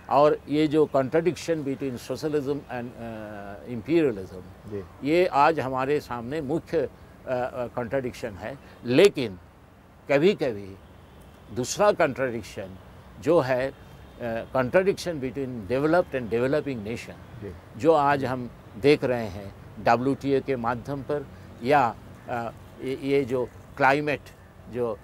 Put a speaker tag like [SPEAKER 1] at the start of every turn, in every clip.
[SPEAKER 1] और ये जो contradiction between socialism and imperialism, ये आज हमारे सामने मुख्य कॉन्ट्रडिक्शन है। लेकिन कभी कभी दूसरा कॉन्ट्रडिक्शन जो है contradiction between developed and developing nation, जो आज हम देख रहे हैं WTO के माध्यम पर, या ये जो क्लाइमेट जो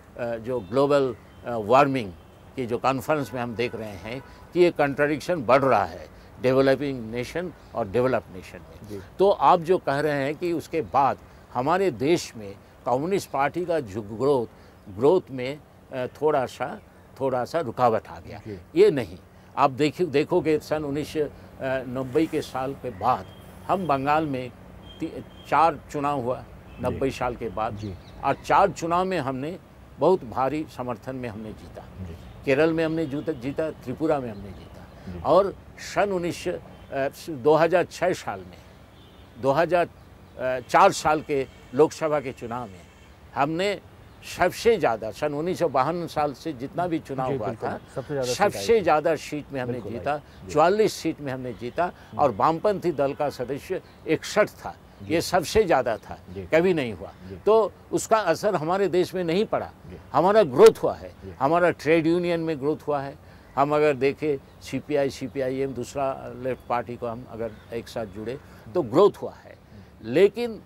[SPEAKER 1] ग्लोबल वार्मिंग की जो कॉन्फ्रेंस में हम देख रहे हैं कि ये कॉन्ट्रडिक्शन बढ़ रहा है डेवलपिंग नेशन और डेवलप्ड नेशन में। तो आप जो कह रहे हैं कि उसके बाद हमारे देश में कम्युनिस्ट पार्टी का जो ग्रोथ में थोड़ा सा रुकावट आ गया, ये नहीं। आप देखोगे सन 1990 के साल के बाद हम बंगाल में 4 चुनाव हुआ 90 साल के बाद, और 4 चुनाव में हमने बहुत भारी समर्थन में हमने जीता। केरल में हमने जीता, त्रिपुरा में हमने जीता, और सन 2006 साल में 2004 साल के लोकसभा के चुनाव में हमने सबसे ज़्यादा सन 1952 साल से जितना भी चुनाव हुआ था सबसे ज़्यादा सीट में हमने जीता, 44 सीट में हमने जीता, और वामपंथी दल का सदस्य 61 था। ये सबसे ज़्यादा था, कभी नहीं हुआ। तो उसका असर हमारे देश में नहीं पड़ा। हमारा ग्रोथ हुआ है, हमारा ट्रेड यूनियन में ग्रोथ हुआ है। हम अगर देखें CPI CPIM दूसरा लेफ्ट पार्टी को हम अगर एक साथ जुड़े तो ग्रोथ हुआ है। लेकिन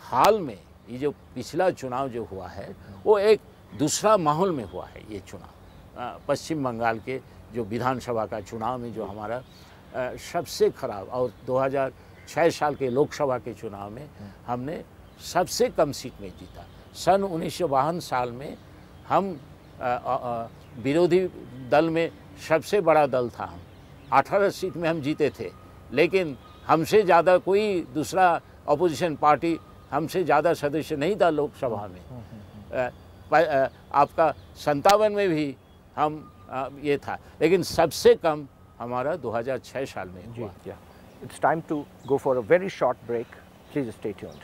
[SPEAKER 1] हाल में ये जो पिछला चुनाव जो हुआ है वो एक दूसरा माहौल में हुआ है। ये चुनाव पश्चिम बंगाल के जो विधानसभा का चुनाव में जो हमारा सबसे खराब, और 2006 साल के लोकसभा के चुनाव में हमने सबसे कम सीट में जीता। सन 1952 साल में हम विरोधी दल में सबसे बड़ा दल था, हम 18 सीट में हम जीते थे। लेकिन हमसे ज़्यादा कोई दूसरा अपोजिशन पार्टी हमसे ज़्यादा सदस्य नहीं था लोकसभा में। आपका 57 में भी हम ये था, लेकिन सबसे कम हमारा 2006 साल में हुआ।
[SPEAKER 2] It's time to go for a very short break. Please stay tuned.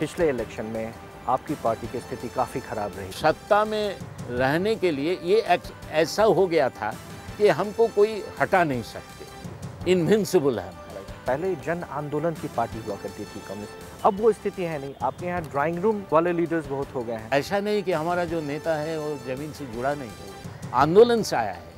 [SPEAKER 2] पिछले इलेक्शन में आपकी पार्टी की स्थिति काफ़ी खराब रही।
[SPEAKER 1] सत्ता में रहने के लिए ये ऐसा हो गया था कि हमको कोई हटा नहीं सकते, इनविंसिबल है हमारा।
[SPEAKER 2] पहले जन आंदोलन की पार्टी हुआ करती थी कम्युनिस्ट, अब वो स्थिति है नहीं। आपके यहाँ ड्राइंग रूम वाले लीडर्स बहुत हो गए हैं।
[SPEAKER 1] ऐसा नहीं कि हमारा जो नेता है वो जमीन से जुड़ा नहीं है, आंदोलन से आया है।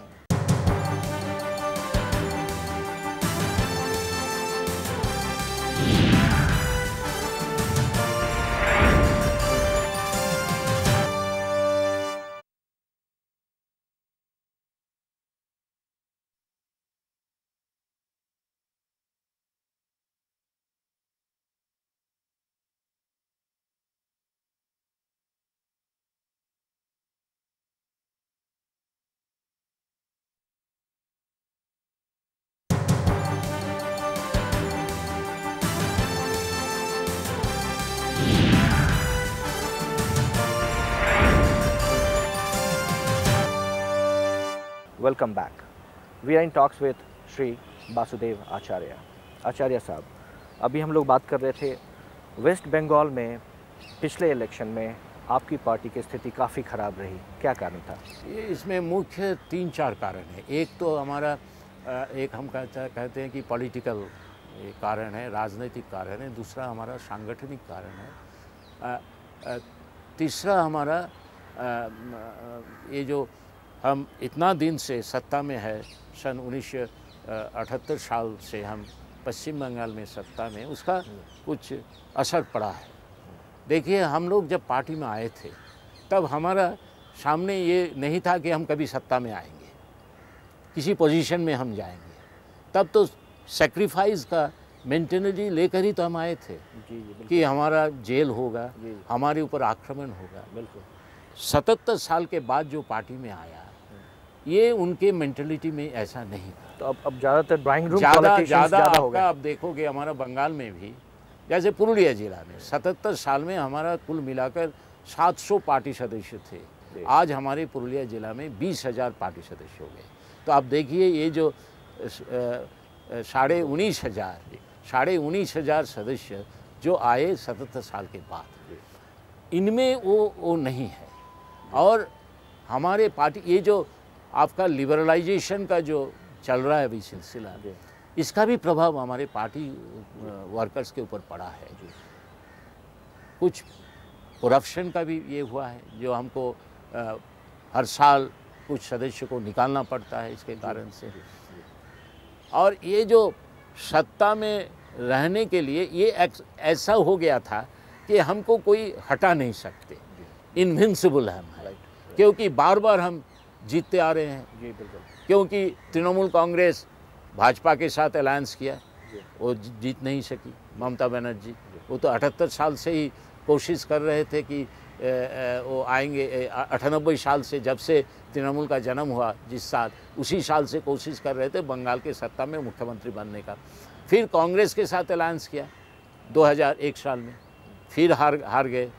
[SPEAKER 2] Welcome back. We are in talks with Shri Vasudev Acharya. Acharya साहब, अभी हम लोग बात कर रहे थे वेस्ट बंगाल में पिछले इलेक्शन में आपकी पार्टी की स्थिति काफ़ी ख़राब रही, क्या कारण था?
[SPEAKER 1] इसमें मुख्य 3-4 कारण है। एक तो हमारा एक हम कहते हैं कि पॉलिटिकल कारण है, राजनीतिक कारण है। दूसरा हमारा सांगठनिक कारण है। तीसरा हमारा ये जो हम इतना दिन से सत्ता में है, सन 1978 साल से हम पश्चिम बंगाल में सत्ता में, उसका कुछ असर पड़ा है। देखिए, हम लोग जब पार्टी में आए थे तब हमारा सामने ये नहीं था कि हम कभी सत्ता में आएंगे, किसी पोजीशन में हम जाएंगे। तब तो सेक्रीफाइस का मेंटेनेंसी लेकर ही तो हम आए थे कि हमारा जेल होगा, हमारे ऊपर आक्रमण होगा। बिल्कुल 77 साल के बाद जो पार्टी में आया, ये उनके मेंटलिटी में ऐसा नहीं था।
[SPEAKER 2] तो अब ज़्यादातर ड्राइंग रूम
[SPEAKER 1] ज़्यादा हो गया। अब देखोगे हमारा बंगाल में भी, जैसे पुरुलिया जिला में 77 साल में हमारा कुल मिलाकर 700 पार्टी सदस्य थे। आज हमारे पुरुलिया जिला में 20,000 पार्टी सदस्य हो गए। तो आप देखिए, ये जो 19,500 सदस्य जो आए 77 साल के बाद, इनमें वो नहीं है। और हमारे पार्टी ये जो आपका लिबरलाइजेशन का जो चल रहा है अभी सिलसिला, इसका भी प्रभाव हमारे पार्टी वर्कर्स के ऊपर पड़ा है। कुछ करप्शन का भी ये हुआ है, जो हमको हर साल कुछ सदस्य को निकालना पड़ता है इसके कारण से। और ये जो सत्ता में रहने के लिए ये ऐसा हो गया था कि हमको कोई हटा नहीं सकते, इनविंसिबल है हम, क्योंकि बार बार हम जीतते आ रहे हैं।
[SPEAKER 2] जी बिल्कुल।
[SPEAKER 1] क्योंकि तृणमूल कांग्रेस भाजपा के साथ अलायंस किया, वो जीत नहीं सकी। ममता बनर्जी वो तो 78 साल से ही कोशिश कर रहे थे कि वो आएंगे। 98 साल से, जब से तृणमूल का जन्म हुआ जिस साल, उसी साल से कोशिश कर रहे थे बंगाल के सत्ता में मुख्यमंत्री बनने का। फिर कांग्रेस के साथ अलायंस किया 2001 साल में, फिर हार गए।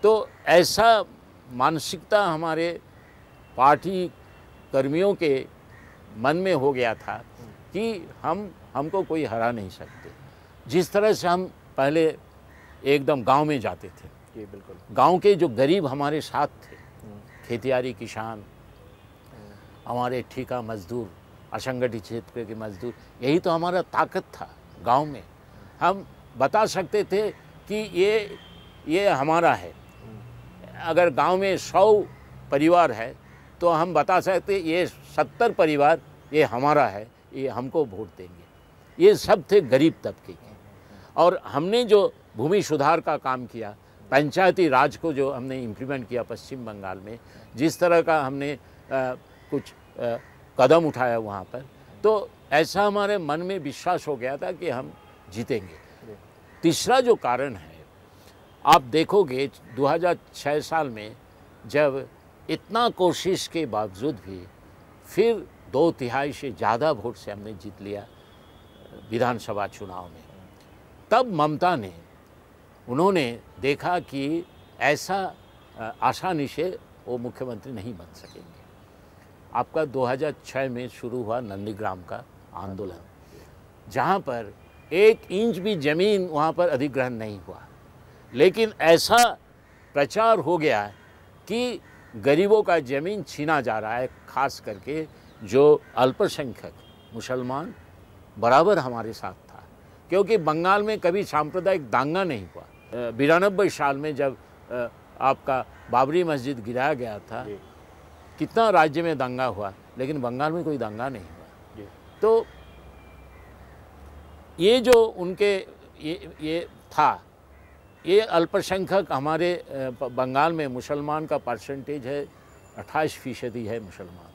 [SPEAKER 1] तो ऐसा मानसिकता हमारे पार्टी कर्मियों के मन में हो गया था कि हमको कोई हरा नहीं सकते। जिस तरह से हम पहले एकदम गांव में जाते थे,
[SPEAKER 2] जी बिल्कुल,
[SPEAKER 1] गांव के जो गरीब हमारे साथ थे, खेतियारी किसान, हमारे ठेका मजदूर, असंगठित क्षेत्र के मजदूर, यही तो हमारा ताकत था गांव में। हम बता सकते थे कि ये हमारा है। अगर गांव में 100 परिवार है तो हम बता सकते ये 70 परिवार ये हमारा है, ये हमको वोट देंगे। ये सब थे गरीब तबके के। और हमने जो भूमि सुधार का काम किया, पंचायती राज को जो हमने इम्प्लीमेंट किया पश्चिम बंगाल में, जिस तरह का हमने कुछ कदम उठाया वहाँ पर, तो ऐसा हमारे मन में विश्वास हो गया था कि हम जीतेंगे। तीसरा जो कारण है, आप देखोगे 2006 साल में जब इतना कोशिश के बावजूद भी फिर 2/3 से ज़्यादा वोट से हमने जीत लिया विधानसभा चुनाव में, तब ममता ने, उन्होंने देखा कि ऐसा आसानी से वो मुख्यमंत्री नहीं बन सकेंगे। आपका 2006 में शुरू हुआ नंदीग्राम का आंदोलन, जहाँ पर 1 इंच भी ज़मीन वहाँ पर अधिग्रहण नहीं हुआ, लेकिन ऐसा प्रचार हो गया कि गरीबों का ज़मीन छीना जा रहा है, खास करके जो अल्पसंख्यक मुसलमान बराबर हमारे साथ था। क्योंकि बंगाल में कभी सांप्रदायिक दांगा नहीं हुआ। 92 साल में जब आपका बाबरी मस्जिद गिराया गया था, कितना राज्य में दंगा हुआ, लेकिन बंगाल में कोई दंगा नहीं हुआ। तो ये जो उनके ये था, ये अल्पसंख्यक हमारे बंगाल में मुसलमान का परसेंटेज है 28% है मुसलमान।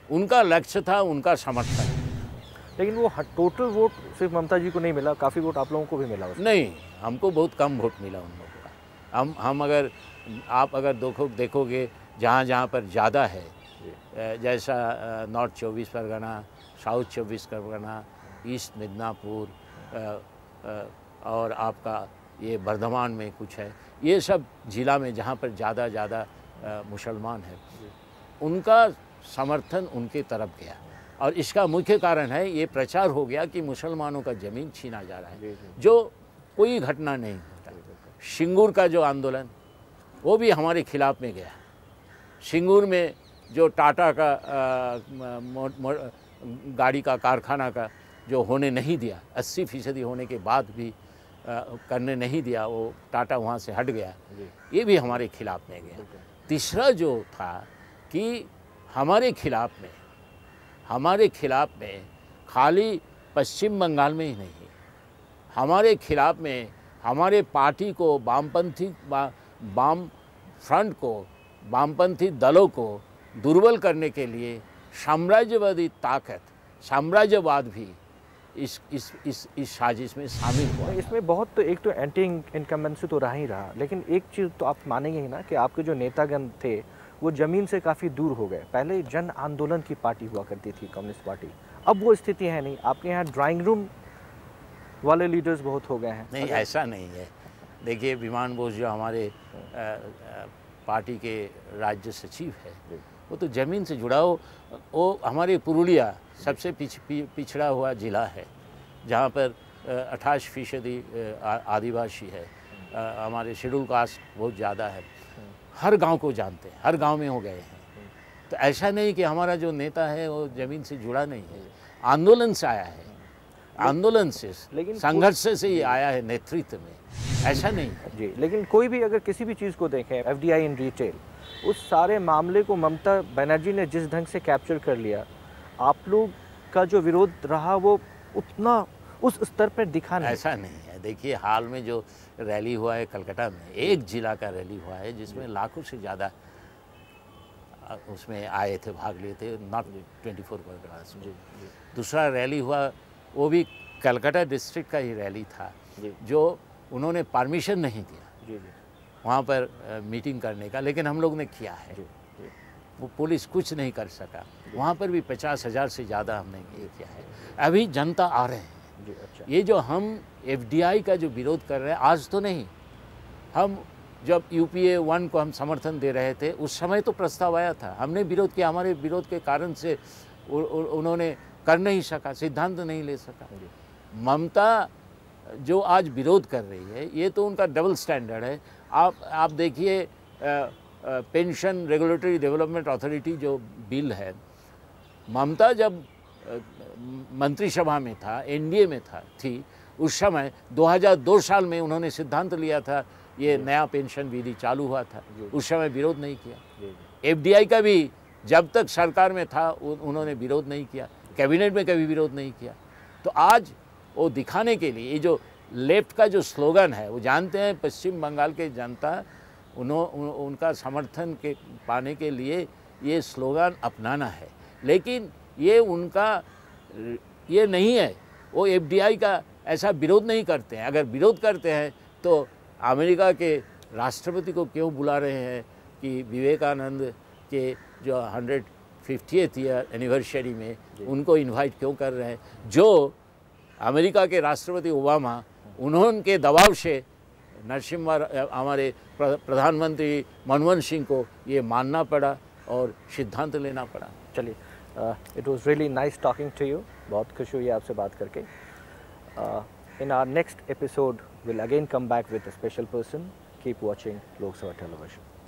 [SPEAKER 1] उनका लक्ष्य था, उनका समर्थन।
[SPEAKER 2] लेकिन वो टोटल वोट सिर्फ ममता जी को नहीं मिला, काफ़ी वोट आप लोगों को भी मिला उसमें।
[SPEAKER 1] नहीं, हमको बहुत कम वोट मिला उन लोगों का। हम अगर आप देखोगे जहाँ जहाँ पर ज़्यादा है, जैसा north 24 Pargana, south 24 Pargana, east Midnapore और आपका ये बर्धमान में कुछ है, ये सब ज़िला में जहाँ पर ज़्यादा मुसलमान है, उनका समर्थन उनके तरफ गया। और इसका मुख्य कारण है ये प्रचार हो गया कि मुसलमानों का ज़मीन छीना जा रहा है, जो कोई घटना नहीं होता। सिंगूर का जो आंदोलन, वो भी हमारे खिलाफ में गया। सिंगूर में जो टाटा का गाड़ी का कारखाना का जो होने नहीं दिया, 80% होने के बाद भी करने नहीं दिया, वो टाटा वहाँ से हट गया, ये भी हमारे खिलाफ में गया। तीसरा जो था कि हमारे खिलाफ में खाली पश्चिम बंगाल में ही नहीं, हमारे खिलाफ में हमारे पार्टी को, वामपंथी दलों को दुर्बल करने के लिए साम्राज्यवादी ताकत, साम्राज्यवाद भी इस साजिश में शामिल हुआ।
[SPEAKER 2] इसमें बहुत तो एक तो एंटी इनकम्बेंसी तो रहा ही रहा, लेकिन एक चीज़ तो आप मानेंगे ही ना कि आपके जो नेतागण थे वो ज़मीन से काफ़ी दूर हो गए। पहले जन आंदोलन की पार्टी हुआ करती थी कम्युनिस्ट पार्टी, अब वो स्थिति है नहीं। आपके यहाँ ड्राइंग रूम वाले लीडर्स बहुत हो गए हैं।
[SPEAKER 1] नहीं, ऐसा नहीं है। देखिए, विमान बोस जो हमारे पार्टी के राज्य सचिव है, वो तो ज़मीन से जुड़ा हो। वो हमारे पुरुलिया सबसे पिछड़ा हुआ ज़िला है, जहाँ पर 28% आदिवासी है। हमारे शेड्यूल कास्ट बहुत ज़्यादा है। हर गांव को जानते हैं, हर गांव में हो गए हैं। तो ऐसा नहीं कि हमारा जो नेता है वो ज़मीन से जुड़ा नहीं है, आंदोलन से आया है, आंदोलन से, लेकिन संघर्ष से ही आया है नेतृत्व में, ऐसा नहीं है
[SPEAKER 2] जी। लेकिन कोई भी अगर किसी भी चीज़ को देखें, FDI इन रिटेल, उस सारे मामले को ममता बनर्जी ने जिस ढंग से कैप्चर कर लिया, आप लोग का जो विरोध रहा वो उतना उस स्तर पर दिखा नहीं।
[SPEAKER 1] ऐसा नहीं है। देखिए हाल में जो रैली हुआ है कलकत्ता में, एक जिला का रैली हुआ है जिसमें लाखों से ज़्यादा उसमें आए थे, भाग लिए थे, नॉट 24 परगनास में। दूसरा रैली हुआ वो भी कलकत्ता डिस्ट्रिक्ट का ही रैली था, जो उन्होंने परमिशन नहीं दिया वहाँ पर मीटिंग करने का, लेकिन हम लोग ने किया है। वो पुलिस कुछ नहीं कर सका, वहाँ पर भी 50,000 से ज़्यादा हमने ये किया है। अभी जनता आ रहे हैं।
[SPEAKER 2] अच्छा।
[SPEAKER 1] ये जो हम FDI का जो विरोध कर रहे हैं, आज तो नहीं, हम जब UPA 1 को हम समर्थन दे रहे थे उस समय तो प्रस्ताव आया था, हमने विरोध किया। हमारे विरोध के कारण से उन्होंने कर नहीं सका, सिद्धांत नहीं ले सका। ममता जो आज विरोध कर रही है, ये तो उनका डबल स्टैंडर्ड है। आप देखिए पेंशन रेगुलेटरी डेवलपमेंट अथॉरिटी जो बिल है, ममता जब मंत्रिसभा में था, NDA में थी, उस समय 2002 साल में उन्होंने सिद्धांत लिया था, ये नया पेंशन विधि चालू हुआ था, उस समय विरोध नहीं किया। FDI का भी जब तक सरकार में था उन्होंने विरोध नहीं किया, कैबिनेट में कभी विरोध नहीं किया। तो आज वो दिखाने के लिए, ये जो लेफ्ट का जो स्लोगन है, वो जानते हैं पश्चिम बंगाल के जनता उनका समर्थन के पाने के लिए ये स्लोगन अपनाना है, लेकिन ये उनका ये नहीं है। वो FDI का ऐसा विरोध नहीं करते हैं। अगर विरोध करते हैं तो अमेरिका के राष्ट्रपति को क्यों बुला रहे हैं कि विवेकानंद के जो 150th ईयर एनिवर्सरी में उनको इनवाइट क्यों कर रहे हैं? जो अमेरिका के राष्ट्रपति ओबामा, उन्होंने दबाव से नरसिम्हा हमारे प्रधानमंत्री मनमोहन सिंह को ये मानना पड़ा और सिद्धांत लेना पड़ा।
[SPEAKER 2] चलिए, it was really nice talking to you. बहुत खुशी हुई आपसे बात करके। In our next episode will again come back with a special person. Keep watching Lok Sabha television.